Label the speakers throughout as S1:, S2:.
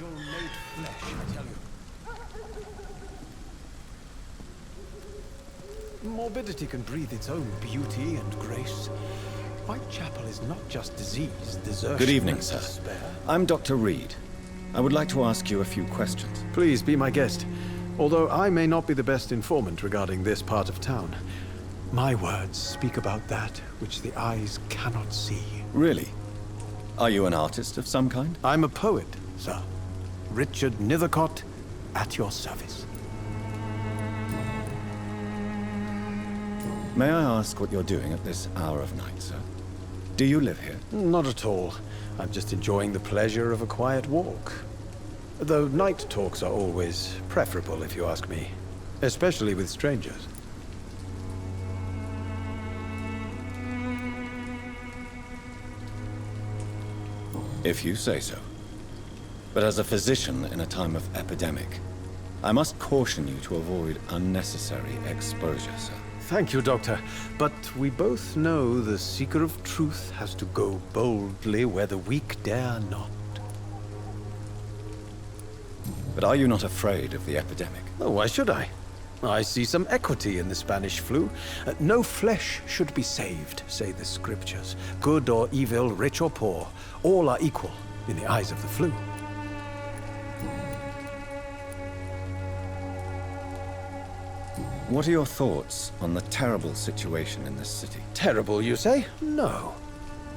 S1: angel made flesh, I tell you. Morbidity can breathe its own beauty and grace. Whitechapel is not just disease, desertion,
S2: Good evening,
S1: and
S2: sir.
S1: despair.
S2: I'm Dr. Reed. I would like to ask you a few questions.
S1: Please be my guest. Although I may not be the best informant regarding this part of town, my words speak about that which the eyes cannot see.
S2: Really? Are you an artist of some kind?
S1: I'm a poet, sir. Richard Nethercott, at your service.
S2: May I ask what you're doing at this hour of night, sir? Do you live here?
S1: Not at all. I'm just enjoying the pleasure of a quiet walk. Though night talks are always preferable, if you ask me. Especially with strangers.
S2: If you say so. But as a physician in a time of epidemic, I must caution you to avoid unnecessary exposure, sir.
S1: Thank you, Doctor. But we both know the seeker of truth has to go boldly where the weak dare not.
S2: But are you not afraid of the epidemic?
S1: Oh, why should I? I see some equity in the Spanish flu. No flesh should be saved, say the scriptures. Good or evil, rich or poor, all are equal in the eyes of the flu.
S2: What are your thoughts on the terrible situation in this city?
S1: Terrible, you say? No.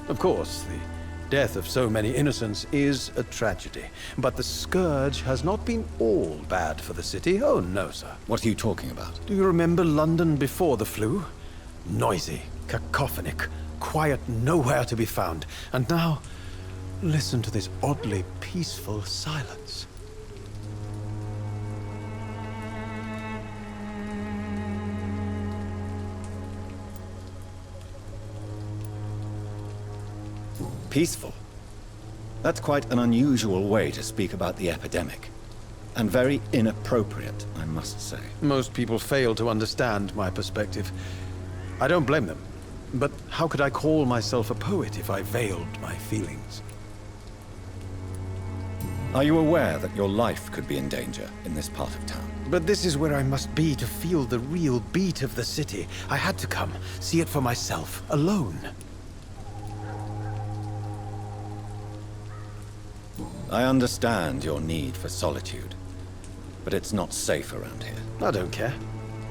S1: Of course, the death of so many innocents is a tragedy. But the scourge has not been all bad for the city. Oh, no, sir.
S2: What are you talking about?
S1: Do you remember London before the flu? Noisy, cacophonic, quiet nowhere to be found. And now, listen to this oddly peaceful silence.
S2: Peaceful? That's quite an unusual way to speak about the epidemic. And very inappropriate, I must say.
S1: Most people fail to understand my perspective. I don't blame them. But how could I call myself a poet if I veiled my feelings?
S2: Are you aware that your life could be in danger in this part of town?
S1: But this is where I must be to feel the real beat of the city. I had to come, see it for myself, alone.
S2: I understand your need for solitude, but it's not safe around here.
S1: I don't care.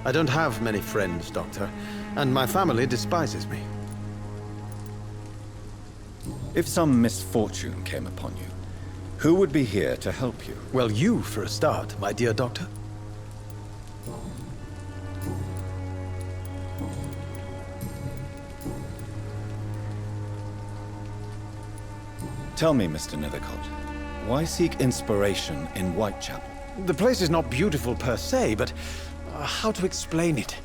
S1: I don't have many friends, Doctor, and my family despises me.
S2: If some misfortune came upon you, who would be here to help you?
S1: Well, you for a start, my dear Doctor.
S2: Tell me, Mr. Nethercott, why seek inspiration in Whitechapel?
S1: The place is not beautiful per se, but how to explain it?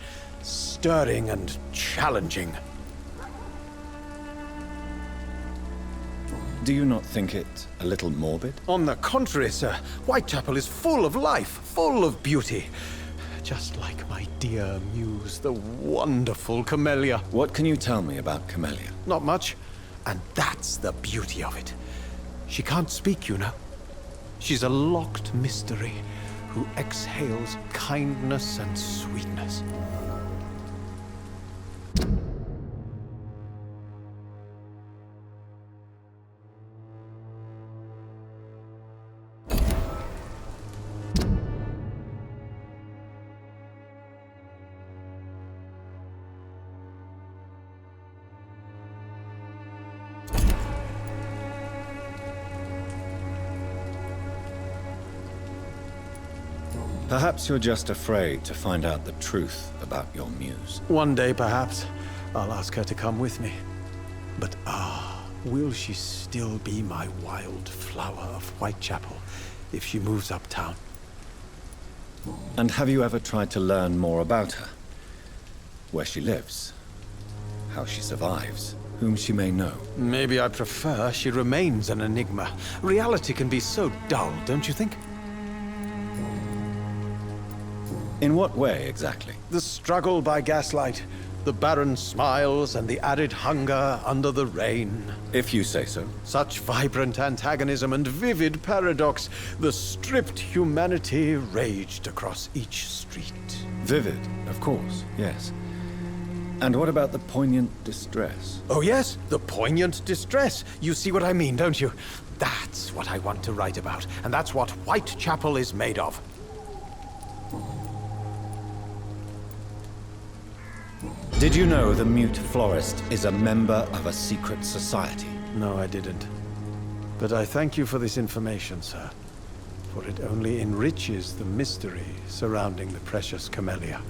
S1: Stirring and challenging.
S2: Do you not think it a little morbid?
S1: On the contrary, sir. Whitechapel is full of life, full of beauty. Just like my dear muse, the wonderful Camellia.
S2: What can you tell me about Camellia?
S1: Not much. And that's the beauty of it. She can't speak, you know. She's a locked mystery who exhales kindness and sweetness.
S2: Perhaps you're just afraid to find out the truth about your muse.
S1: One day, perhaps, I'll ask her to come with me. But will she still be my wild flower of Whitechapel if she moves uptown?
S2: And have you ever tried to learn more about her? Where she lives? How she survives? Whom she may know?
S1: Maybe I prefer she remains an enigma. Reality can be so dull, don't you think?
S2: In what way, exactly?
S1: The struggle by gaslight, The barren smiles and the arid hunger under the rain.
S2: If you say so.
S1: Such vibrant antagonism and vivid paradox. The stripped humanity raged across each street.
S2: Vivid, of course, yes. And what about the poignant distress?
S1: Oh yes, the poignant distress. You see what I mean, don't you? That's what I want to write about, and that's what Whitechapel is made of.
S2: Did you know the Mute Florist is a member of a secret society?
S1: No, I didn't. But I thank you for this information, sir. For it only enriches the mystery surrounding the precious camellia.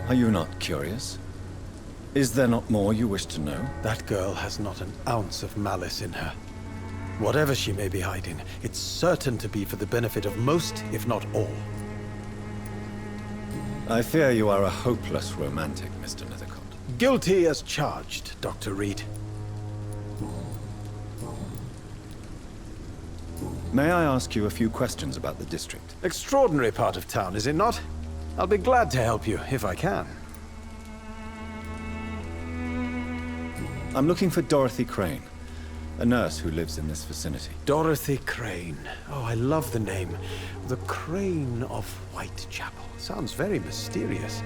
S2: Are you not curious? Is there not more you wish to know?
S1: That girl has not an ounce of malice in her. Whatever she may be hiding, it's certain to be for the benefit of most, if not all.
S2: I fear you are a hopeless romantic, Mr. Nethercott.
S1: Guilty as charged, Dr. Reed.
S2: May I ask you a few questions about the district?
S1: Extraordinary part of town, is it not? I'll be glad to help you, if I can.
S2: I'm looking for Dorothy Crane, a nurse who lives in this vicinity.
S1: Dorothy Crane. Oh, I love the name. The Crane of Whitechapel. Sounds very mysterious.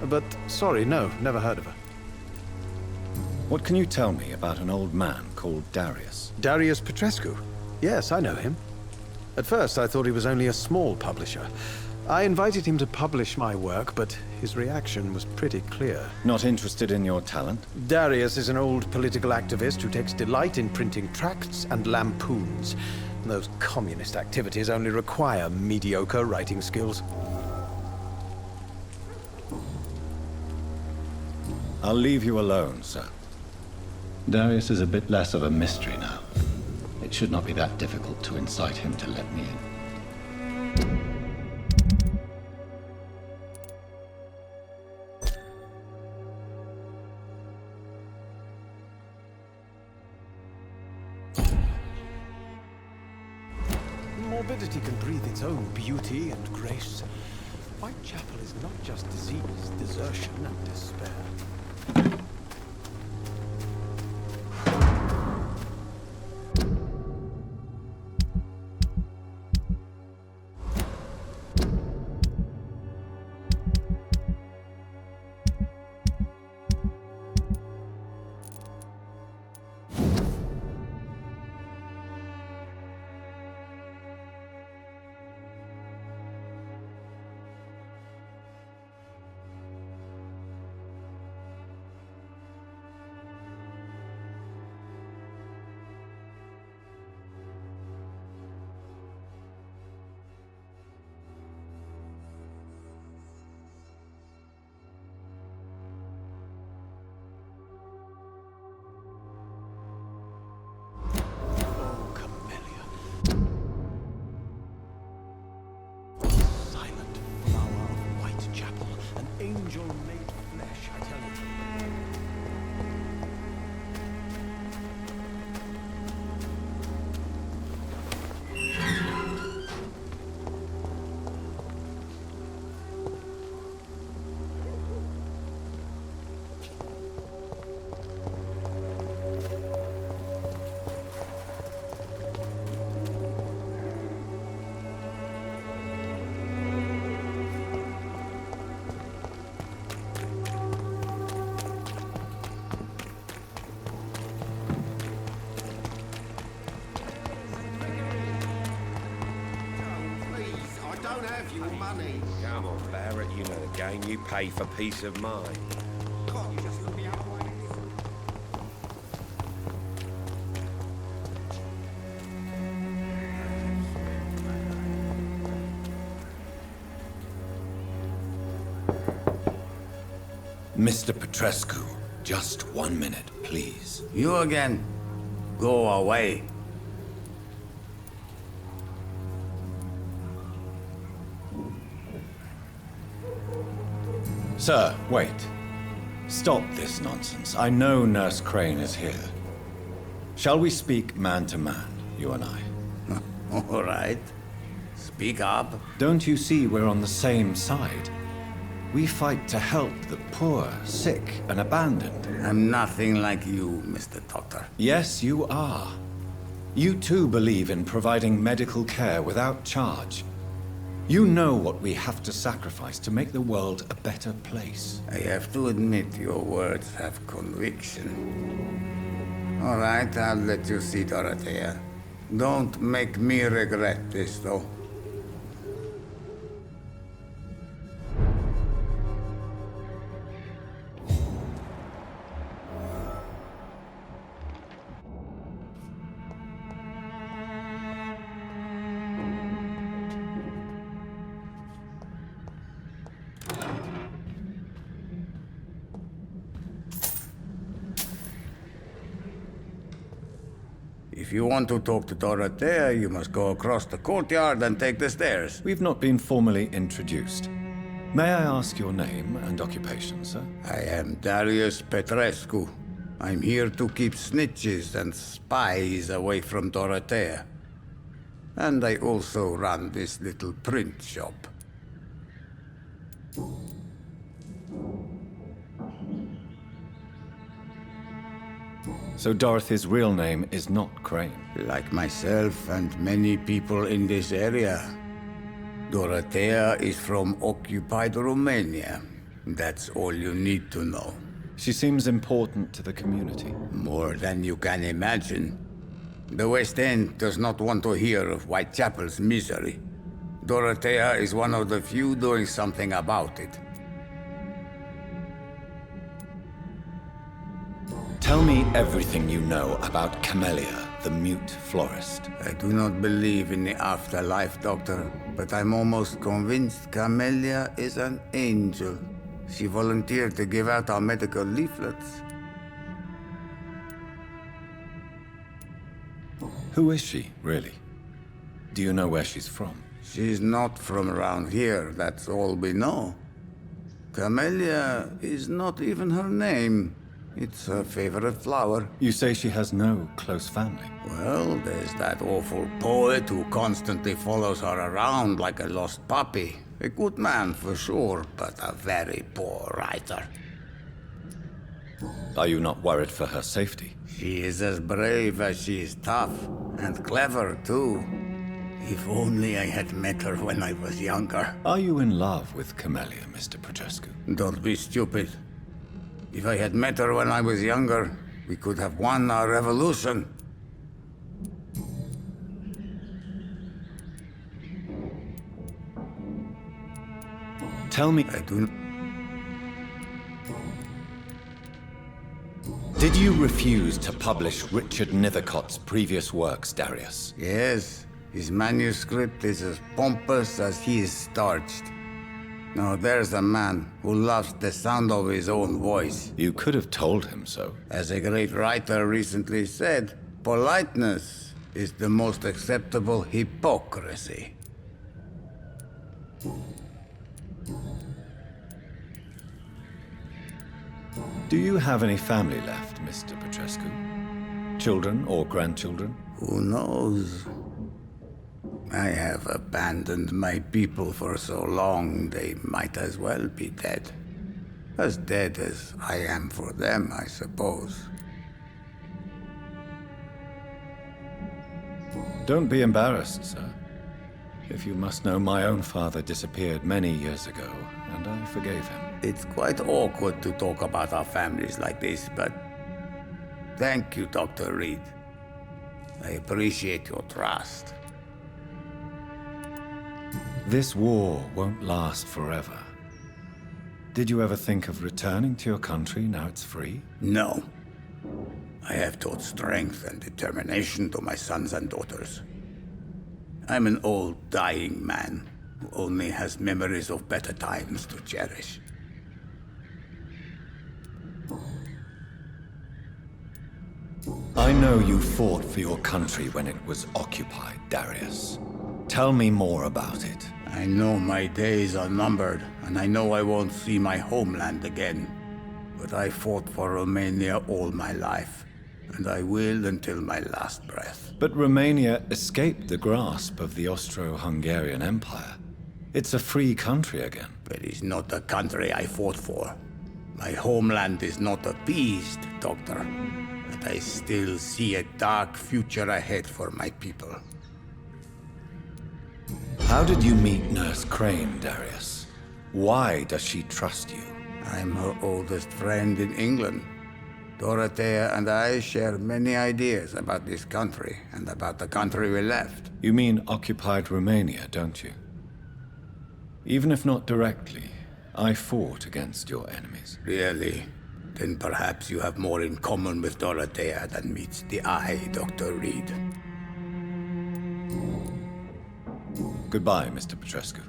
S1: But, sorry, no, never heard of her.
S2: What can you tell me about an old man called Darius?
S1: Darius Petrescu. Yes, I know him. At first, I thought he was only a small publisher. I invited him to publish my work, but his reaction was pretty clear.
S2: Not interested in your talent?
S1: Darius is an old political activist who takes delight in printing tracts and lampoons. Those communist activities only require mediocre writing skills.
S2: I'll leave you alone, sir.
S3: Darius is a bit less of a mystery now. It should not be that difficult to incite him to let me in.
S1: Morbidity can breathe its own beauty and grace. Whitechapel is not just disease, desertion, and despair. Angel made flesh, I tell you.
S4: Your money.
S5: Come on, Barrett, you know the game. You pay for peace of mind.
S4: God, you just look me out of my
S2: Mr. Petrescu, just 1 minute, please.
S6: You again. Go away.
S2: Sir, wait. Stop this nonsense. I know Nurse Crane is here. Shall we speak man to man, you and I?
S6: All right. Speak up.
S2: Don't you see we're on the same side? We fight to help the poor, sick, and abandoned.
S6: I'm nothing like you, Mr. Doctor.
S2: Yes, you are. You too believe in providing medical care without charge. You know what we have to sacrifice to make the world a better place.
S6: I have to admit your words have conviction. All right, I'll let you see Dorothea. Don't make me regret this, though. If you want to talk to Dorothea, you must go across the courtyard and take the stairs.
S2: We've not been formally introduced. May I ask your name and occupation, sir?
S6: I am Darius Petrescu. I'm here to keep snitches and spies away from Dorothea. And I also run this little print shop.
S2: So Dorothy's real name is not Crane.
S6: Like myself and many people in this area, Dorothea is from occupied Romania. That's all you need to know.
S2: She seems important to the community.
S6: More than you can imagine. The West End does not want to hear of Whitechapel's misery. Dorothea is one of the few doing something about it.
S2: Tell me everything you know about Camellia, the mute florist.
S6: I do not believe in the afterlife, Doctor, but I'm almost convinced Camellia is an angel. She volunteered to give out our medical leaflets.
S2: Who is she, really? Do you know where she's from?
S6: She's not from around here, that's all we know. Camellia is not even her name. It's her favorite flower.
S2: You say she has no close family.
S6: Well, there's that awful poet who constantly follows her around like a lost puppy. A good man for sure, but a very poor writer.
S2: Are you not worried for her safety?
S6: She is as brave as she is tough, and clever too. If only I had met her when I was younger.
S2: Are you in love with Camellia, Mr. Petrescu?
S6: Don't be stupid. If I had met her when I was younger, we could have won our revolution.
S2: Tell me,
S6: I do.
S2: Did you refuse to publish Richard Nethercott's previous works, Darius?
S6: Yes, his manuscript is as pompous as he is starched. Now there's a man who loves the sound of his own voice.
S2: You could have told him so.
S6: As a great writer recently said, politeness is the most acceptable hypocrisy.
S2: Do you have any family left, Mr. Petrescu? Children or grandchildren?
S6: Who knows? I have abandoned my people for so long, they might as well be dead. As dead as I am for them, I suppose.
S2: Don't be embarrassed, sir. If you must know, my own father disappeared many years ago, and I forgave him.
S6: It's quite awkward to talk about our families like this, but thank you, Dr. Reed. I appreciate your trust.
S2: This war won't last forever. Did you ever think of returning to your country now it's free?
S6: No. I have taught strength and determination to my sons and daughters. I'm an old, dying man who only has memories of better times to cherish.
S2: I know you fought for your country when it was occupied, Darius. Tell me more about it.
S6: I know my days are numbered, and I know I won't see my homeland again. But I fought for Romania all my life. and I will until my last breath.
S2: But Romania escaped the grasp of the Austro-Hungarian Empire. It's a free country again.
S6: But it's not the country I fought for. My homeland is not appeased, Doctor. But I still see a dark future ahead for my people.
S2: How did you meet Nurse Crane, Darius? Why does she trust you?
S6: I'm her oldest friend in England. Dorothea and I share many ideas about this country and about the country we left.
S2: You mean occupied Romania, don't you? Even if not directly, I fought against your enemies.
S6: Really? Then perhaps you have more in common with Dorothea than meets the eye, Dr. Reed.
S2: Goodbye, Mr. Petrescu.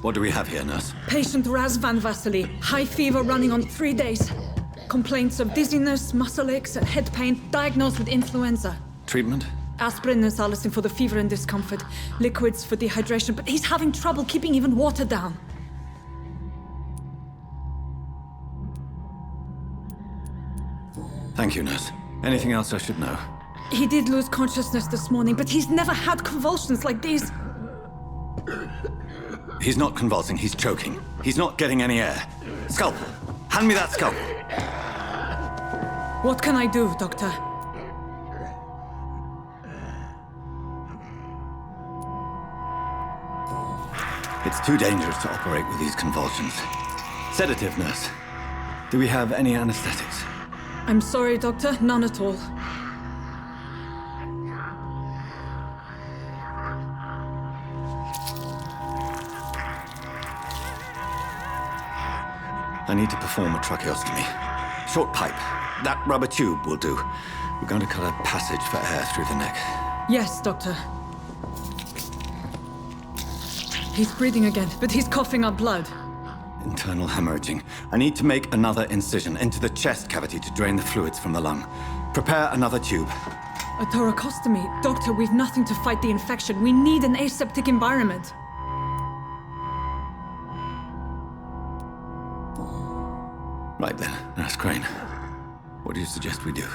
S2: What do we have here, nurse?
S7: Patient Razvan Vasily. High fever running on 3 days. Complaints of dizziness, muscle aches, head pain, diagnosed with influenza.
S2: Treatment?
S7: Aspirin and salicin for the fever and discomfort. Liquids for dehydration, but he's having trouble keeping even water down.
S2: Thank you, nurse. Anything else I should know?
S7: He did lose consciousness this morning, but he's never had convulsions like these.
S2: He's not convulsing, he's choking. He's not getting any air. Scalpel! Hand me that scalpel!
S7: What can I do, Doctor?
S2: It's too dangerous to operate with these convulsions. Sedative, nurse. Do we have any anesthetics?
S7: I'm sorry, Doctor. None at all.
S2: I need to perform a tracheostomy. Short pipe. That rubber tube will do. We're going to cut a passage for air through the neck.
S7: Yes, Doctor. He's breathing again, but he's coughing up blood.
S2: Internal hemorrhaging. I need to make another incision into the chest cavity to drain the fluids from the lung. Prepare another tube.
S7: A thoracostomy? Doctor, we've nothing to fight the infection. We need an aseptic environment.
S2: Right then, Nurse Crane. What do you suggest we do?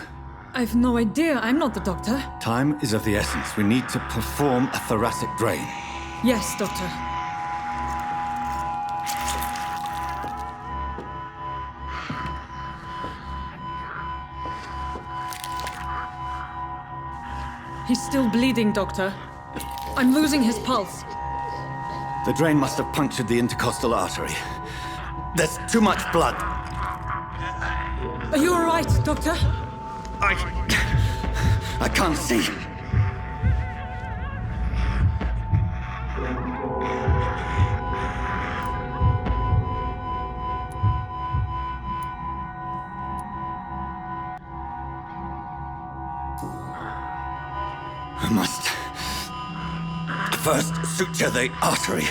S7: I've no idea. I'm not the doctor.
S2: Time is of the essence. We need to perform a thoracic drain.
S7: Yes, Doctor. He's still bleeding, Doctor. I'm losing his pulse.
S2: The drain must have punctured the intercostal artery. There's too much blood.
S7: Are you all right, Doctor?
S2: I can't see. I must first suture the artery.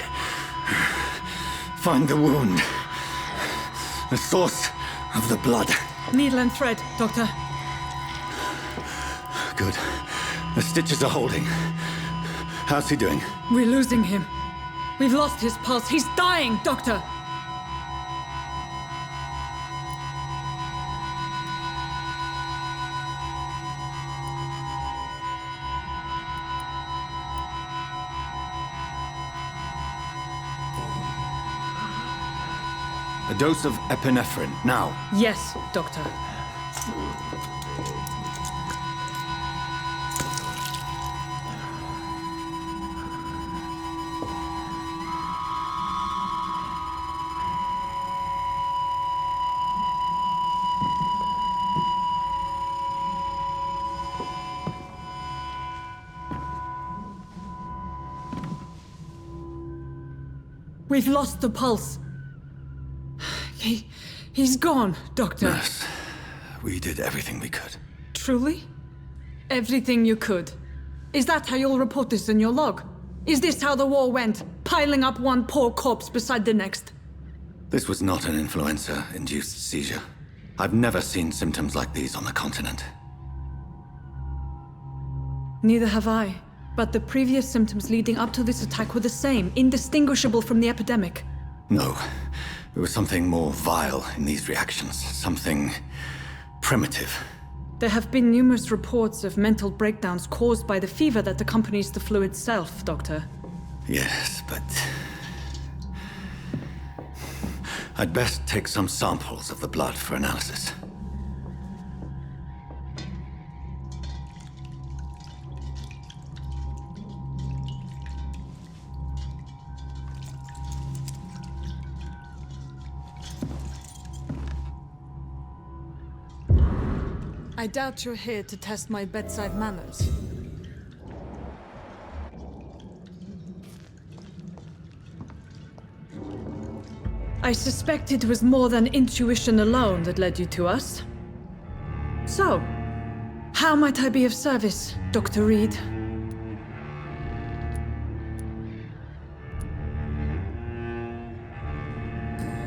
S2: Find the wound. The source of the blood.
S7: Needle and thread, Doctor.
S2: Good. The stitches are holding. How's he doing?
S7: We're losing him. We've lost his pulse. He's dying, Doctor!
S2: A dose of epinephrine, now.
S7: Yes, Doctor. We've lost the pulse. He's gone, Doctor.
S2: Nurse, we did everything we could.
S7: Truly? Everything you could. Is that how you'll report this in your log? Is this how the war went? Piling up one poor corpse beside the next?
S2: This was not an influenza-induced seizure. I've never seen symptoms like these on the continent.
S7: Neither have I. But the previous symptoms leading up to this attack were the same, indistinguishable from the epidemic.
S2: No. There was something more vile in these reactions. Something primitive.
S7: There have been numerous reports of mental breakdowns caused by the fever that accompanies the flu itself, Doctor.
S2: Yes, but... I'd best take some samples of the blood for analysis.
S7: I doubt you're here to test my bedside manners. I suspect it was more than intuition alone that led you to us. So, how might I be of service, Dr. Reed?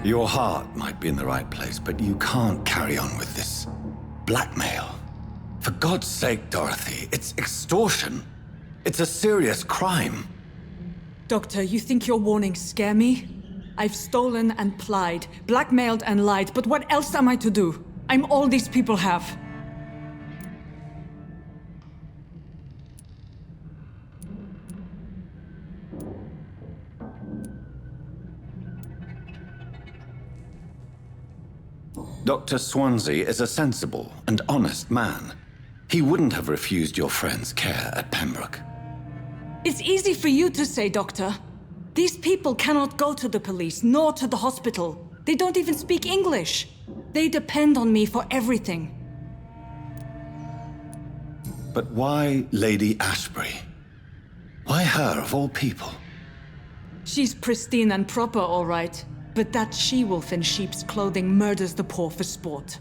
S2: Your heart might be in the right place, but you can't carry on with this blackmail. For God's sake, Dorothy, it's extortion. It's a serious crime.
S7: Doctor, you think your warnings scare me? I've stolen and plied, blackmailed and lied, but what else am I to do? I'm all these people have.
S2: Dr. Swansea is a sensible and honest man. He wouldn't have refused your friend's care at Pembroke.
S7: It's easy for you to say, Doctor. These people cannot go to the police, nor to the hospital. They don't even speak English. They depend on me for everything.
S2: But why Lady Ashbury? Why her, of all people?
S7: She's pristine and proper, all right. But that she-wolf in sheep's clothing murders the poor for sport.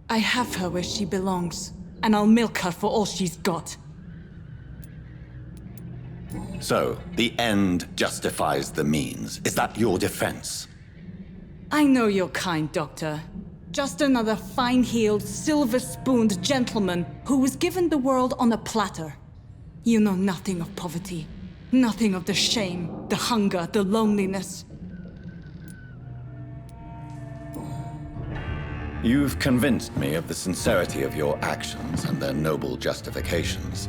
S7: I have her where she belongs, and I'll milk her for all she's got.
S2: So, the end justifies the means. Is that your defense?
S7: I know you're kind, Doctor. Just another fine-heeled, silver-spooned gentleman who was given the world on a platter. You know nothing of poverty. Nothing of the shame, the hunger, the loneliness.
S2: You've convinced me of the sincerity of your actions and their noble justifications.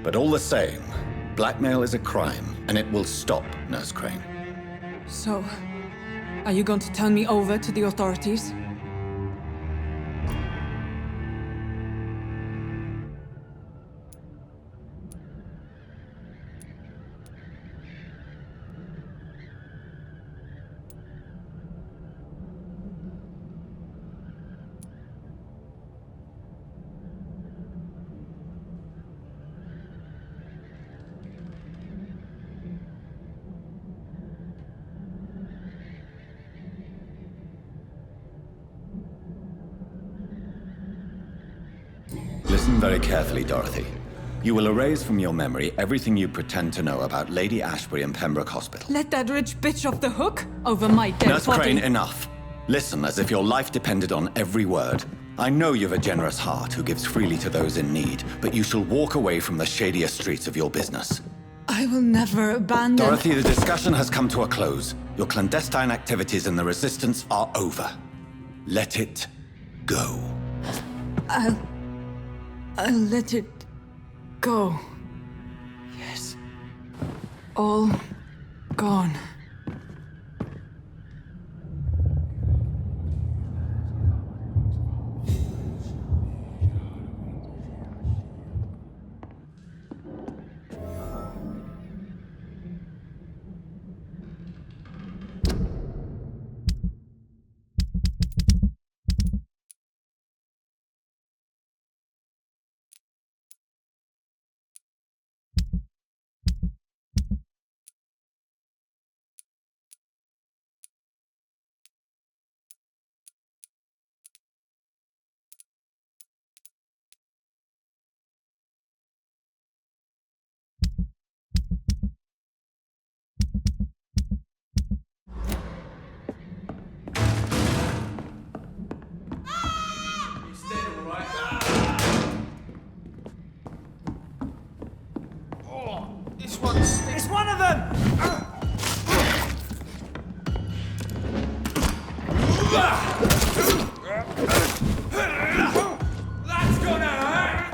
S2: But all the same, blackmail is a crime, and it will stop, Nurse Crane.
S7: So, are you going to turn me over to the authorities?
S2: Listen very carefully, Dorothy. You will erase from your memory everything you pretend to know about Lady Ashbury and Pembroke Hospital.
S7: Let that rich bitch off the hook over my dead
S2: Nurse
S7: body.
S2: Crane, enough. Listen as if your life depended on every word. I know you've a generous heart who gives freely to those in need, but you shall walk away from the shadier streets of your business.
S7: I will never abandon...
S2: Dorothy, the discussion has come to a close. Your clandestine activities in the Resistance are over. Let it go.
S7: I'll let it go. Yes. All gone.
S8: It's one of them! That's gonna hurt!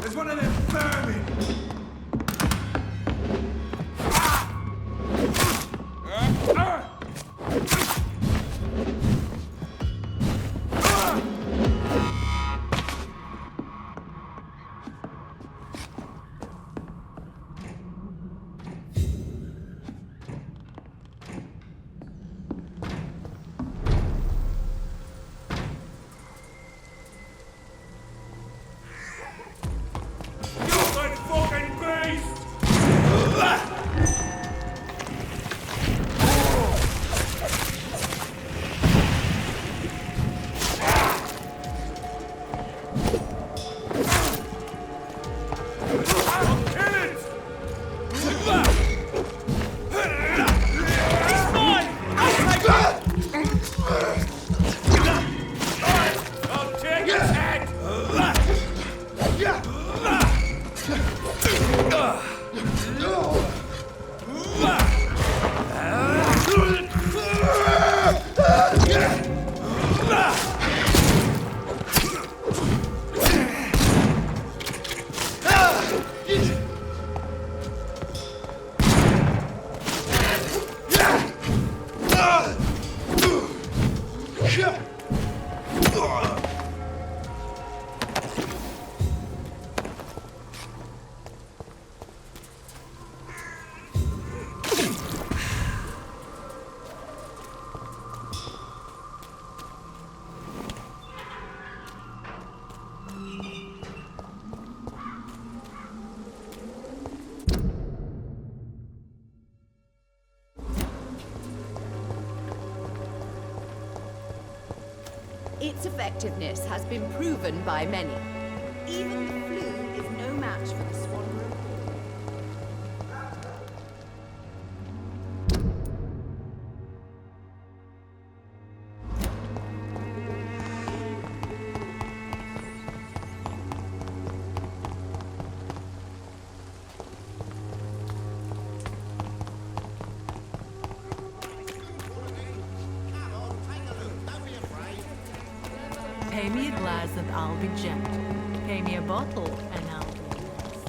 S8: There's one of them vermin!
S9: Its effectiveness has been proven by many. Even the flu is no match for the swallow.
S10: Pay me a glass and I'll be gentle. Pay me a bottle and I'll be nice.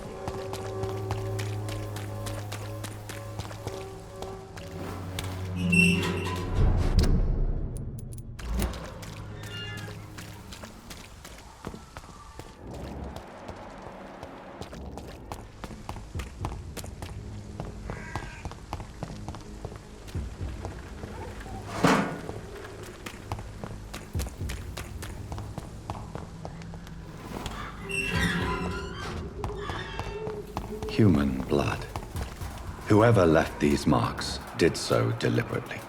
S2: Human blood. Whoever left these marks did so deliberately.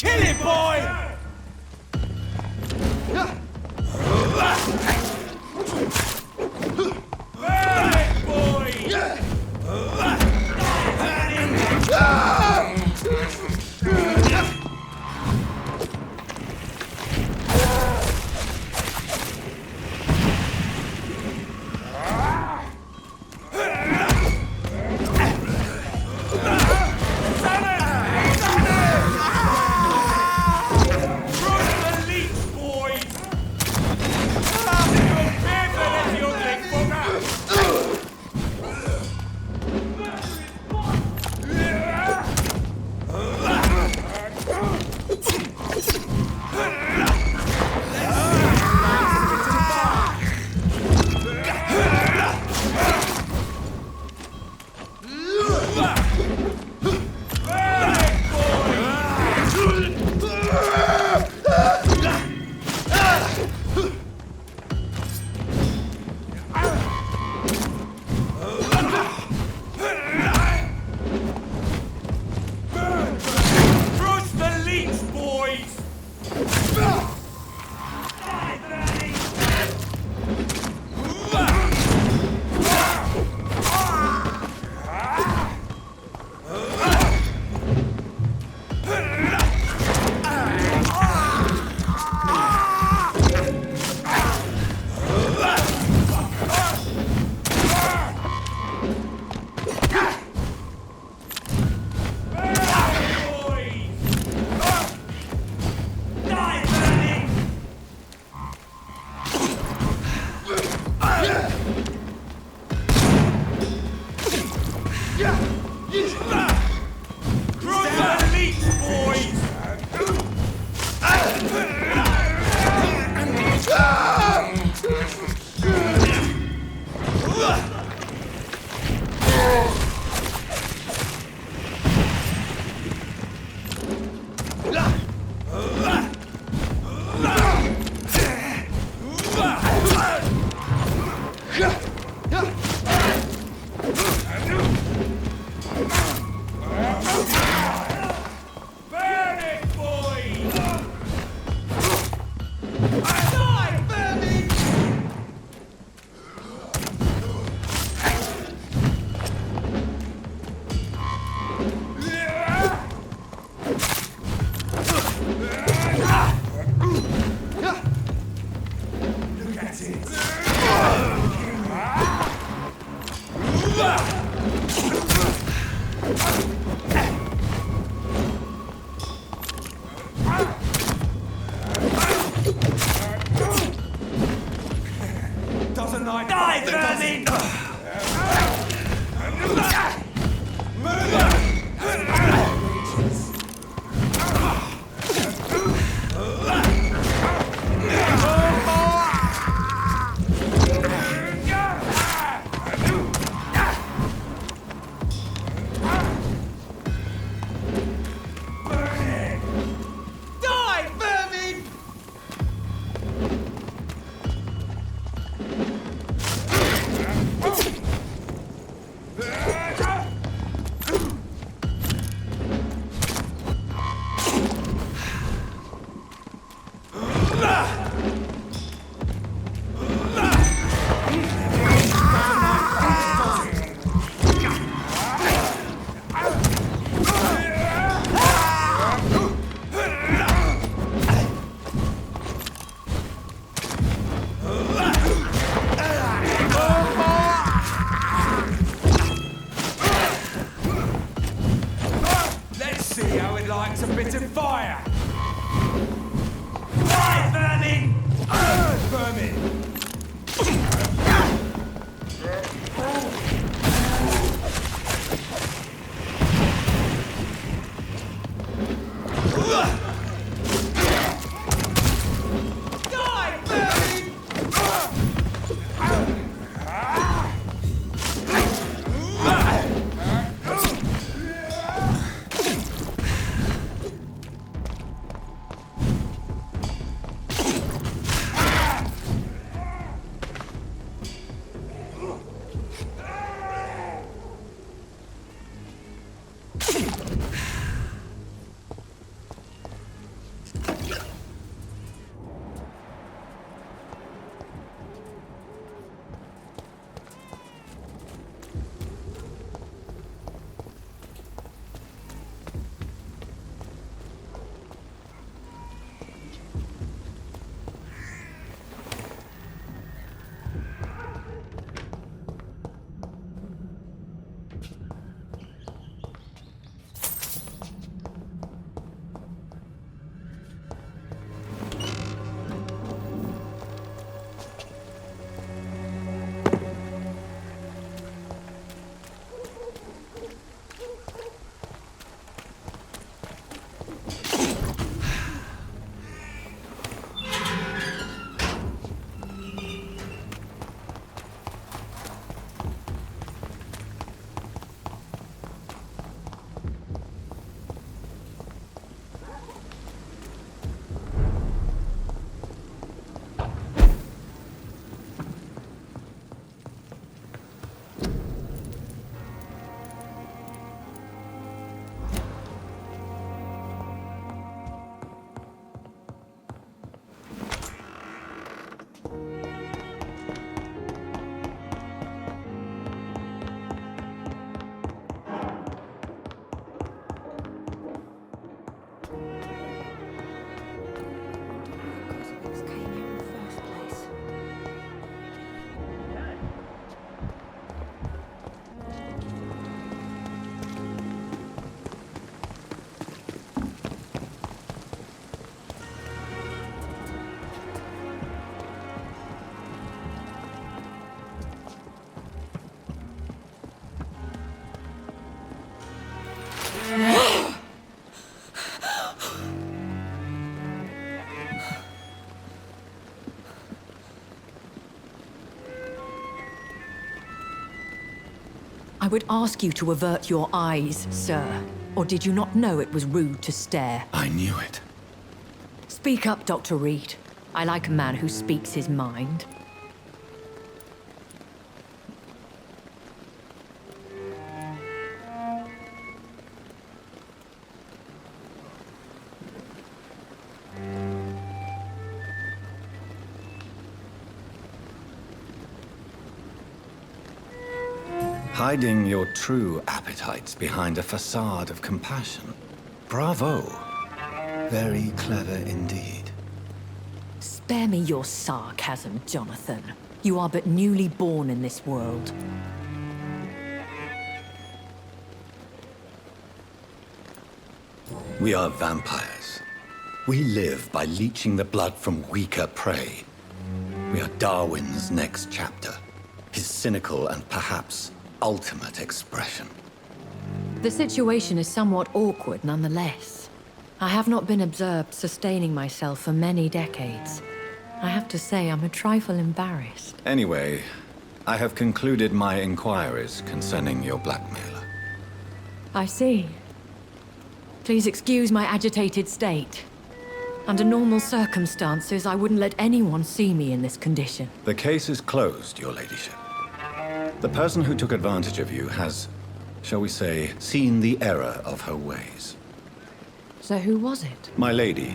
S8: Kill him, boy! Burn it, boy! Doesn't like die, vermin!
S11: I would ask you to avert your eyes, sir. Or did you not know it was rude to stare?
S2: I knew it.
S11: Speak up, Dr. Reed. I like a man who speaks his mind.
S2: Hiding your true appetites behind a facade of compassion. Bravo. Very clever indeed.
S11: Spare me your sarcasm, Jonathan. You are but newly born in this world.
S2: We are vampires. We live by leeching the blood from weaker prey. We are Darwin's next chapter. His cynical and perhaps ultimate expression.
S11: The situation is somewhat awkward nonetheless. I have not been observed sustaining myself for many decades. I have to say I'm a trifle embarrassed.
S2: Anyway, I have concluded my inquiries concerning your blackmailer.
S11: I see. Please excuse my agitated state. Under normal circumstances, I wouldn't let anyone see me in this condition.
S2: The case is closed, your ladyship. The person who took advantage of you has, shall we say, seen the error of her ways.
S11: So who was it?
S2: My lady,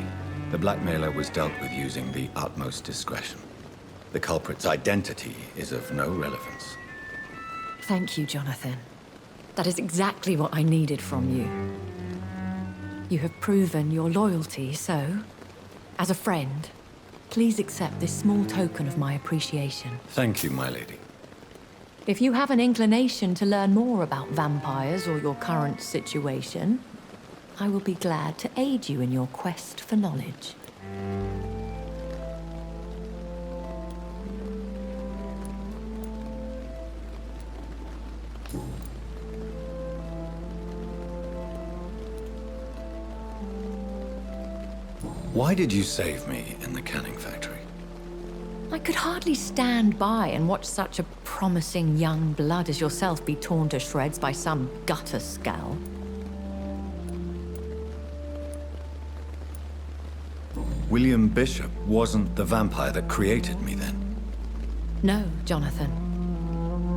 S2: the blackmailer was dealt with using the utmost discretion. The culprit's identity is of no relevance.
S11: Thank you, Jonathan. That is exactly what I needed from you. You have proven your loyalty, so, as a friend, please accept this small token of my appreciation.
S2: Thank you, my lady.
S11: If you have an inclination to learn more about vampires or your current situation, I will be glad to aid you in your quest for knowledge.
S2: Why did you save me in the canning factory?
S11: I could hardly stand by and watch such a promising young blood as yourself be torn to shreds by some gutter scowl.
S2: William Bishop wasn't the vampire that created me then.
S11: No, Jonathan.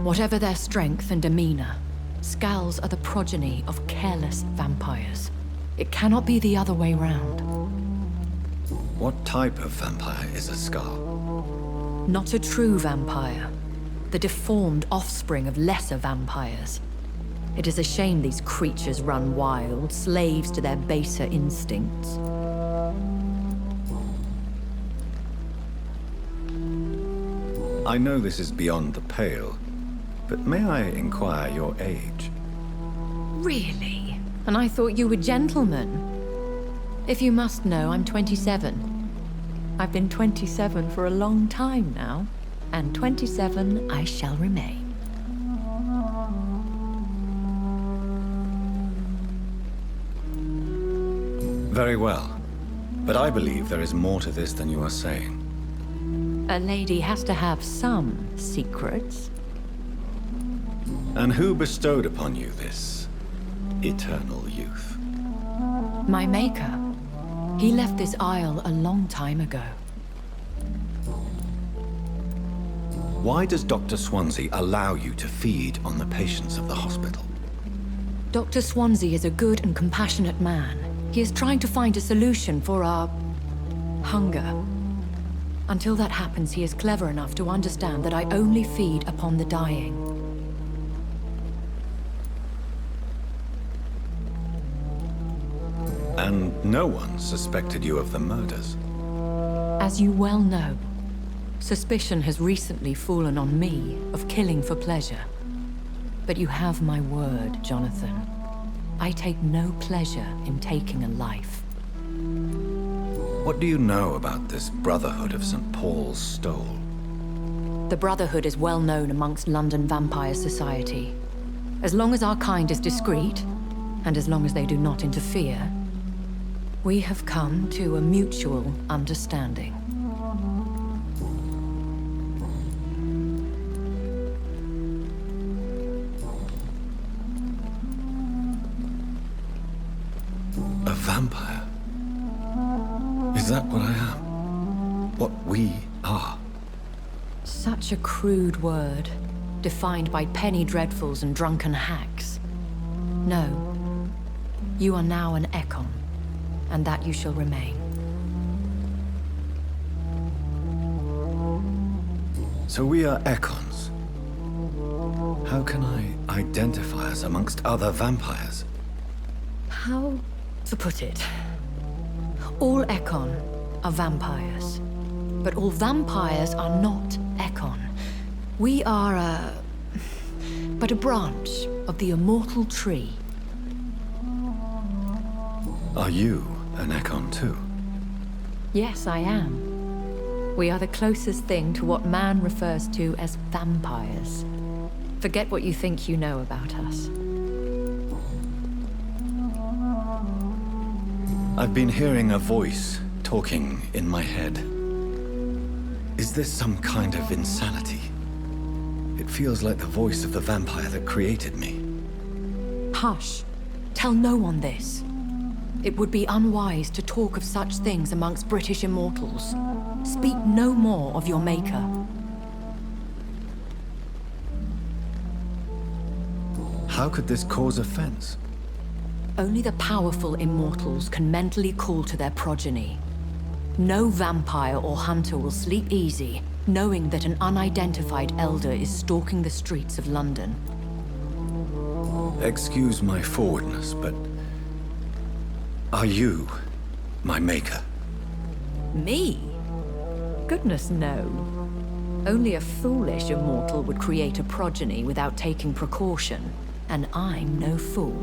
S11: Whatever their strength and demeanor, scowls are the progeny of careless vampires. It cannot be the other way round.
S2: What type of vampire is a Scowl?
S11: Not a true vampire. The deformed offspring of lesser vampires. It is a shame these creatures run wild, slaves to their baser instincts.
S2: I know this is beyond the pale, but may I inquire your age?
S11: Really? And I thought you were gentlemen. If you must know, I'm 27. I've been 27 for a long time now, and 27 I shall remain.
S2: Very well, but I believe there is more to this than you are saying.
S11: A lady has to have some secrets.
S2: And who bestowed upon you this eternal youth?
S11: My maker. He left this isle a long time ago.
S2: Why does Dr. Swansea allow you to feed on the patients of the hospital?
S11: Dr. Swansea is a good and compassionate man. He is trying to find a solution for our hunger. Until that happens, he is clever enough to understand that I only feed upon the dying.
S2: And no one suspected you of the murders?
S11: As you well know, suspicion has recently fallen on me of killing for pleasure. But you have my word, Jonathan. I take no pleasure in taking a life.
S2: What do you know about this Brotherhood of St. Paul's Stole?
S11: The Brotherhood is well known amongst London Vampire Society. As long as our kind is discreet, and as long as they do not interfere, we have come to a mutual understanding.
S2: vampire? Is that what I am? What we are?
S11: Such a crude word, defined by penny dreadfuls and drunken hacks. No. You are now an Ekon, and that you shall remain.
S2: So we are Ekons. How can I identify us amongst other vampires?
S11: How to put it? All Ekon are vampires. But all vampires are not Ekon. We are but a branch of the immortal tree.
S2: Are you an Ekon too?
S11: Yes, I am. We are the closest thing to what man refers to as vampires. Forget what you think you know about us.
S2: I've been hearing a voice talking in my head. Is this some kind of insanity? It feels like the voice of the vampire that created me.
S11: Hush. Tell no one this. It would be unwise to talk of such things amongst British immortals. Speak no more of your maker.
S2: How could this cause offense?
S11: Only the powerful immortals can mentally call to their progeny. No vampire or hunter will sleep easy, knowing that an unidentified elder is stalking the streets of London.
S2: Excuse my forwardness, but are you my maker?
S11: Me? Goodness, no. Only a foolish immortal would create a progeny without taking precaution, and I'm no fool.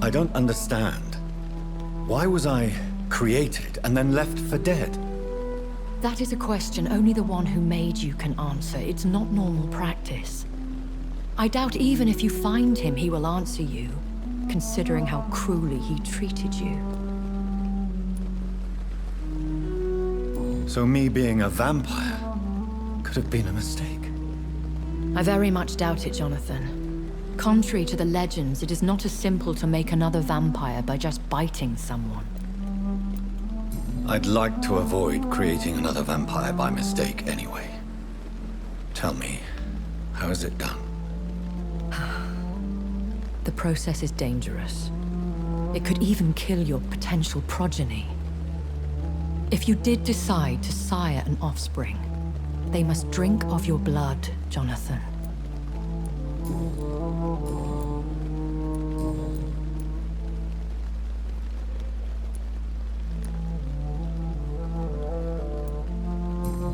S2: I don't understand. Why was I created and then left for dead?
S11: That is a question only the one who made you can answer. It's not normal practice. I doubt even if you find him, he will answer you, considering how cruelly he treated you.
S2: So me being a vampire could have been a mistake.
S11: I very much doubt it, Jonathan. Contrary to the legends, it is not as simple to make another vampire by just biting someone.
S2: I'd like to avoid creating another vampire by mistake anyway. Tell me, how is it done?
S11: The process is dangerous. It could even kill your potential progeny. If you did decide to sire an offspring, they must drink of your blood, Jonathan.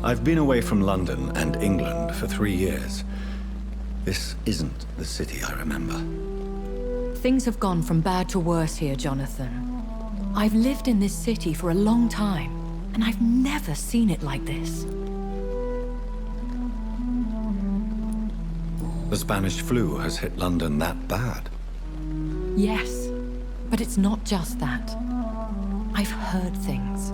S2: I've been away from London and England for 3 years. This isn't the city I remember.
S11: Things have gone from bad to worse here, Jonathan. I've lived in this city for a long time, and I've never seen it like this.
S2: The Spanish flu has hit London that bad.
S11: Yes, but it's not just that. I've heard things.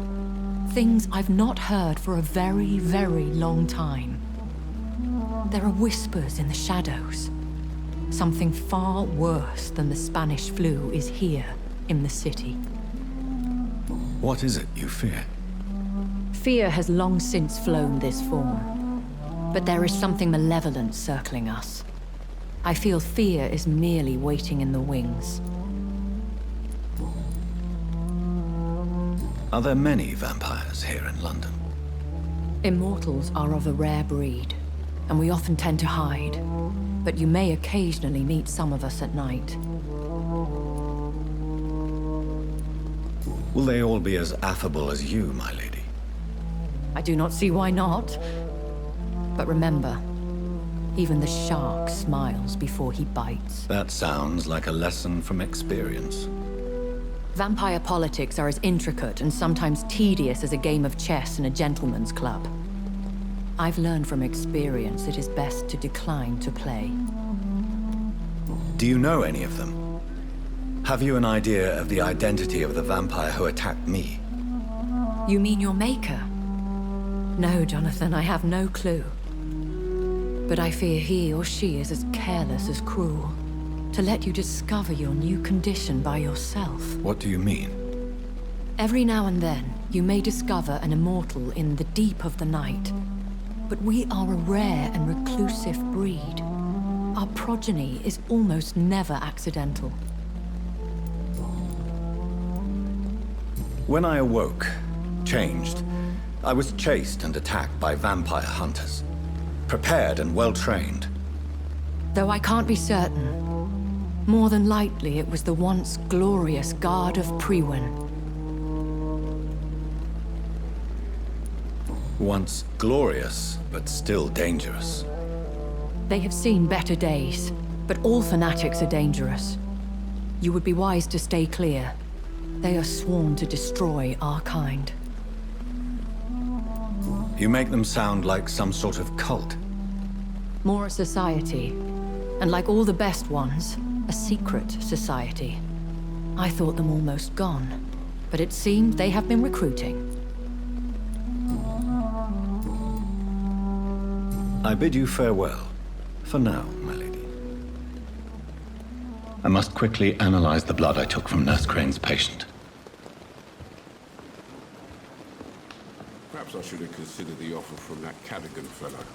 S11: Things I've not heard for a very, very long time. There are whispers in the shadows. Something far worse than the Spanish flu is here in the city.
S2: What is it you fear?
S11: Fear has long since flown this form. But there is something malevolent circling us. I feel fear is merely waiting in the wings.
S2: Are there many vampires here in London?
S11: Immortals are of a rare breed, and we often tend to hide. But you may occasionally meet some of us at night.
S2: Will they all be as affable as you, my lady?
S11: I do not see why not. But remember, even the shark smiles before he bites.
S2: That sounds like a lesson from experience.
S11: Vampire politics are as intricate and sometimes tedious as a game of chess in a gentleman's club. I've learned from experience it is best to decline to play.
S2: Do you know any of them? Have you an idea of the identity of the vampire who attacked me?
S11: You mean your maker? No, Jonathan, I have no clue. But I fear he or she is as careless as cruel. to let you discover your new condition by yourself.
S2: What do you mean?
S11: Every now and then, you may discover an immortal in the deep of the night. But we are a rare and reclusive breed. Our progeny is almost never accidental.
S2: When I awoke, changed, I was chased and attacked by vampire hunters. Prepared and well-trained.
S11: Though I can't be certain, more than likely it was the once glorious Guard of Priwen.
S2: Once glorious, but still dangerous.
S11: They have seen better days, but all fanatics are dangerous. You would be wise to stay clear. They are sworn to destroy our kind.
S2: You make them sound like some sort of cult.
S11: More a society, and like all the best ones, a secret society. I thought them almost gone, but it seemed they have been recruiting.
S2: I bid you farewell. For now, my lady.
S3: I must quickly analyze the blood I took from Nurse Crane's patient.
S12: Perhaps I should have considered the offer from that Cadigan fellow.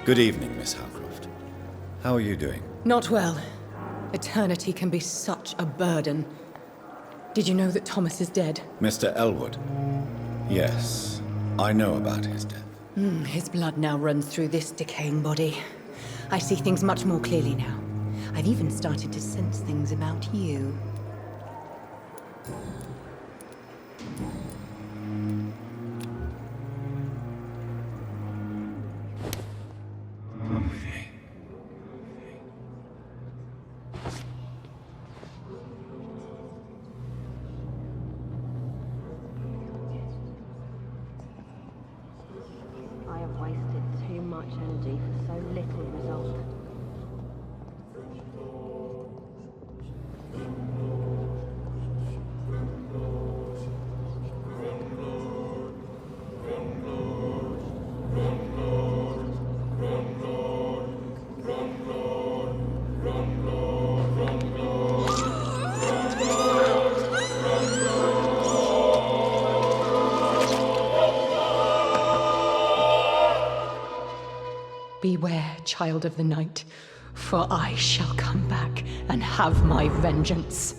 S2: Good evening, Miss Howcroft. How are you doing?
S13: Not well. Eternity can be such a burden. Did you know that Thomas is dead?
S2: Mr. Elwood? Yes, I know about his death.
S13: His blood now runs through this decaying body. I see things much more clearly now. I've even started to sense things about you.
S14: I have wasted too much energy for so little result.
S13: Beware, child of the night, for I shall come back and have my vengeance.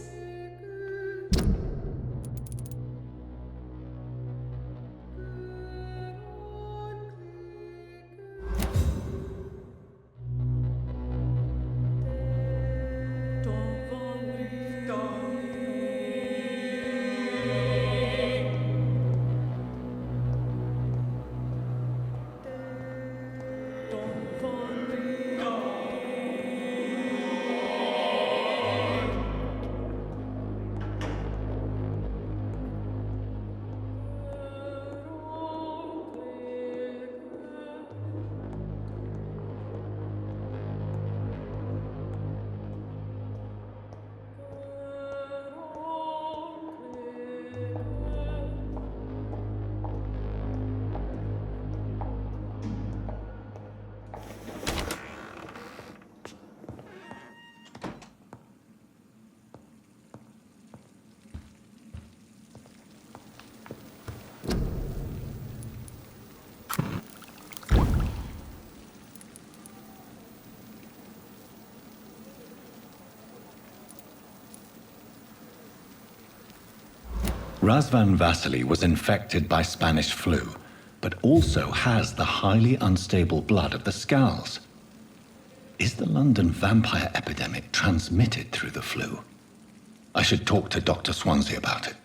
S3: Razvan Vasily was infected by Spanish flu, but also has the highly unstable blood of the Scowls. Is the London vampire epidemic transmitted through the flu? I should talk to Dr. Swansea about it.